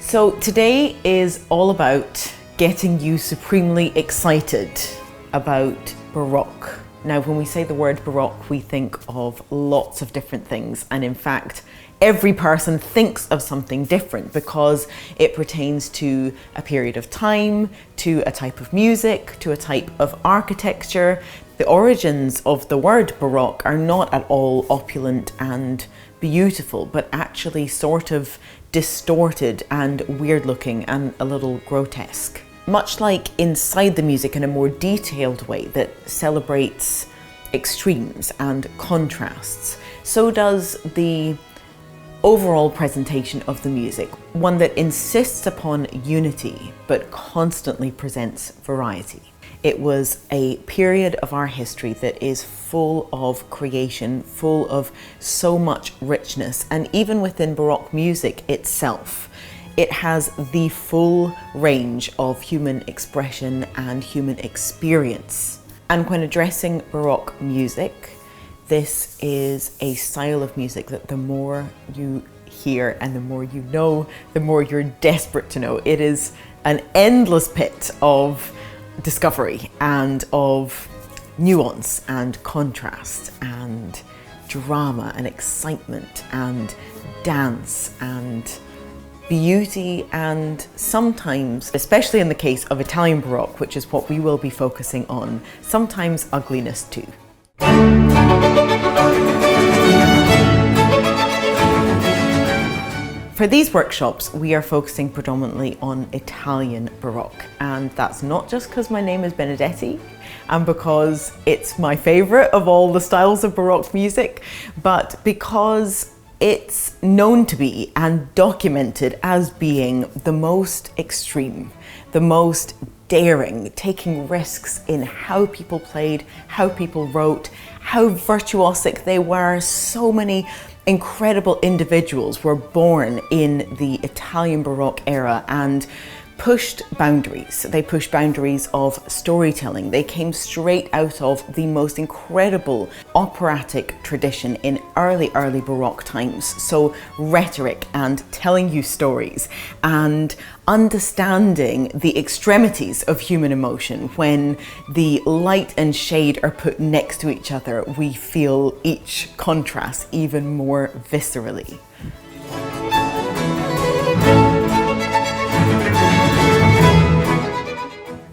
So today is all about getting you supremely excited about Baroque. Now, when we say the word Baroque, we think of lots of different things, and in fact, every person thinks of something different because it pertains to a period of time, to a type of music, to a type of architecture. The origins of the word Baroque are not at all opulent and beautiful, but actually sort of distorted and weird looking and a little grotesque. Much like inside the music in a more detailed way that celebrates extremes and contrasts, so does the overall presentation of the music, one that insists upon unity but constantly presents variety. It was a period of our history that is full of creation, full of so much richness, and even within Baroque music itself, it has the full range of human expression and human experience. And when addressing Baroque music, this is a style of music that the more you hear and the more you know, the more you're desperate to know. It is an endless pit of discovery and of nuance and contrast and drama and excitement and dance and beauty, and sometimes, especially in the case of Italian Baroque, which is what we will be focusing on, sometimes ugliness too. For these workshops, we are focusing predominantly on Italian Baroque, and that's not just because my name is Benedetti and because it's my favorite of all the styles of Baroque music, but because it's known to be and documented as being the most extreme, the most daring, taking risks in how people played, how people wrote, how virtuosic they were. So many incredible individuals were born in the Italian Baroque era and pushed boundaries. They pushed boundaries of storytelling. They came straight out of the most incredible operatic tradition in early Baroque times. So rhetoric and telling you stories and understanding the extremities of human emotion. When the light and shade are put next to each other, we feel each contrast even more viscerally.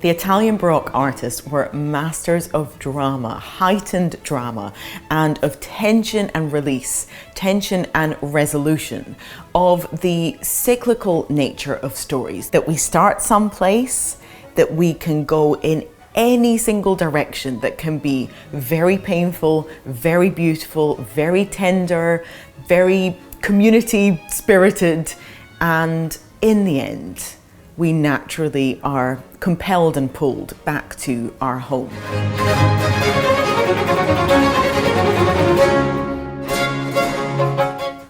The Italian Baroque artists were masters of drama, heightened drama, and of tension and release, tension and resolution, of the cyclical nature of stories, that we start someplace, that we can go in any single direction, that can be very painful, very beautiful, very tender, very community spirited, and in the end, we naturally are compelled and pulled back to our home.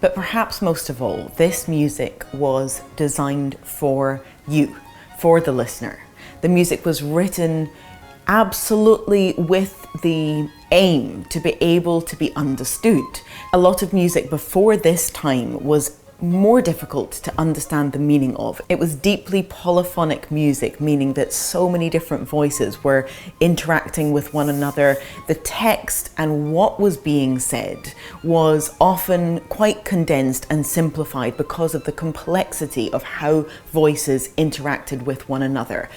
But perhaps most of all, this music was designed for you, for the listener. The music was written absolutely with the aim to be able to be understood. A lot of music before this time was more difficult to understand the meaning of. It was deeply polyphonic music, meaning that so many different voices were interacting with one another. The text and what was being said was often quite condensed and simplified because of the complexity of how voices interacted with one another.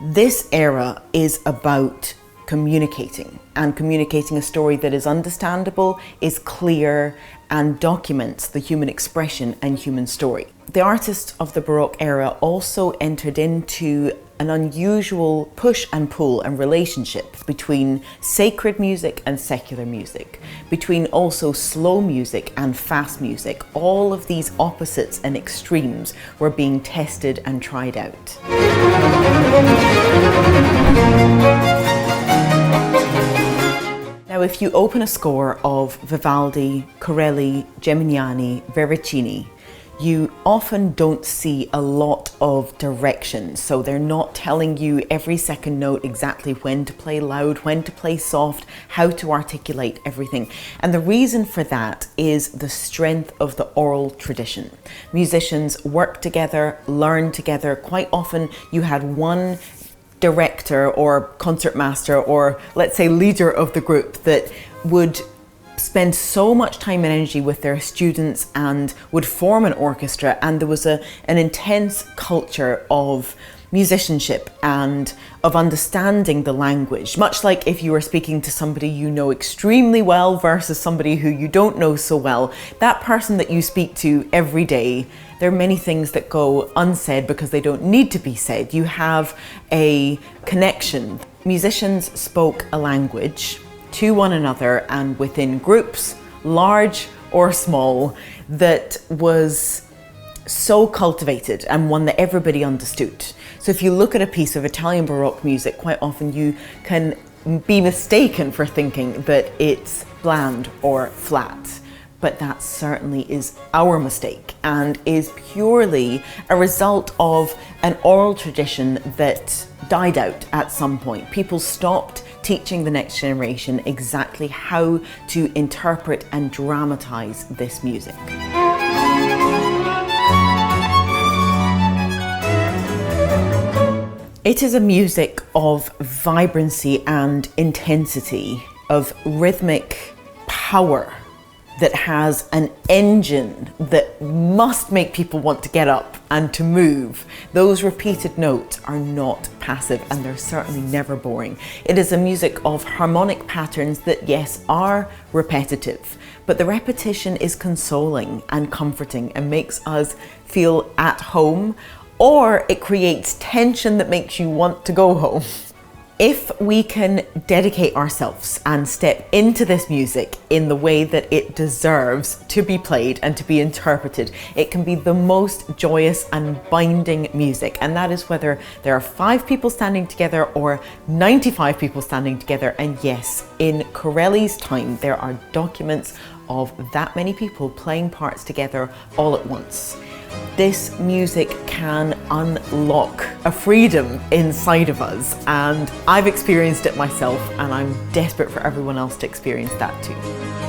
This era is about communicating, and communicating a story that is understandable, is clear, and documents the human expression and human story. The artists of the Baroque era also entered into an unusual push and pull and relationship between sacred music and secular music, between also slow music and fast music. All of these opposites and extremes were being tested and tried out. Now, if you open a score of Vivaldi, Corelli, Geminiani, Vericini, you often don't see a lot of direction. So they're not telling you every second note exactly when to play loud, when to play soft, how to articulate everything. And the reason for that is the strength of the oral tradition. Musicians work together, learn together. Quite often you had one director or concertmaster or, let's say, leader of the group that would spend so much time and energy with their students and would form an orchestra, and there was an intense culture of musicianship and of understanding the language, much like if you were speaking to somebody you know extremely well versus somebody who you don't know so well. That person that you speak to every day, there are many things that go unsaid because they don't need to be said. You have a connection. Musicians spoke a language to one another and within groups, large or small, that was so cultivated and one that everybody understood. So if you look at a piece of Italian Baroque music, quite often you can be mistaken for thinking that it's bland or flat. But that certainly is our mistake and is purely a result of an oral tradition that died out at some point. People stopped teaching the next generation exactly how to interpret and dramatize this music. It is a music of vibrancy and intensity, of rhythmic power, that has an engine that must make people want to get up and to move. Those repeated notes are not passive, and they're certainly never boring. It is a music of harmonic patterns that, yes, are repetitive, but the repetition is consoling and comforting and makes us feel at home, or it creates tension that makes you want to go home. If we can dedicate ourselves and step into this music in the way that it deserves to be played and to be interpreted, it can be the most joyous and binding music. And that is whether there are 5 people standing together or 95 people standing together. And yes, in Corelli's time, there are documents of that many people playing parts together all at once. This music can unlock a freedom inside of us, and I've experienced it myself, and I'm desperate for everyone else to experience that too.